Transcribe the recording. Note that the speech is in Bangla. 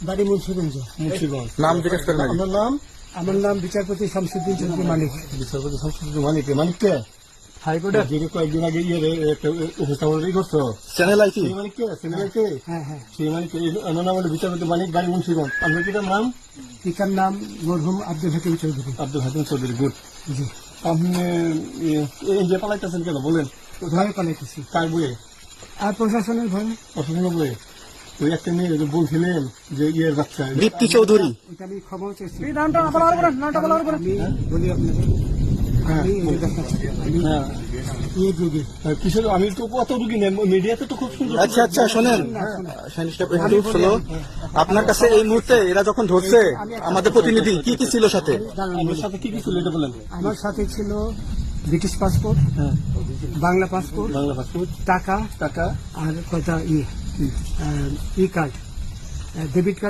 বাড়ি মুন্সিগঞ্জ। নাম জিজ্ঞেস করেন আগে। আমার নাম বিচারপতি শামসুদ্দিন চৌধুরী মানিক। বিচারপতি শামসুদ্দিন মানিক। মানিক কে? হাইকোর্টের যিনি কয়েকদিন আগে একটা উপস্থাপন করছো চ্যানেল আইটি। সেই মানিক কে? চ্যানেল কে? হ্যাঁ হ্যাঁ। সেই মানিক ওনার নাম হলো বিচারপতি মানিক, বাড়ি মুন্সিগঞ্জ। আপনার পিতার নাম? পিতার নাম মরহুম আব্দুল হাকিম চৌধুরী। আব্দুল হাকিম চৌধুরী। গুড। জি। আপনি এই যে পালাইতেছেন কেন বলেন? ভয়ে পালাইতেছি। কার বইয়ে? আর প্রশাসনের ভয়ে। অসুবিধা বইয়ে ওই একটা মেয়ে বলছিলেন যে ইয়ের বাচ্চা দীপ্তি চৌধুরী। এটা আমি ক্ষমা চাইছি। নামটা বলার পরে আমি বলি আপনাকে, আমি এই দেখাচ্ছি, আমি হ্যাঁ এই রোগী। কিশোর, আমি তো কত রুগী নেই, মিডিয়াতে তো খুব সুন্দর। আচ্ছা আচ্ছা শোনেন একটু শোনো, আপনার কাছে এই মুহূর্তে এরা যখন ধরছে আমাদের প্রতিনিধি কি কি ছিল সাথে? আমার সাথে কি কি ছিল এটা বলেন। আমার সাথে ছিল ব্রিটিশ পাসপোর্ট, হ্যাঁ, বাংলা পাসপোর্ট, বাংলা পাসপোর্ট, টাকা টাকা, আর কয়টা ই কার্ড, ডেবিট কার্ড।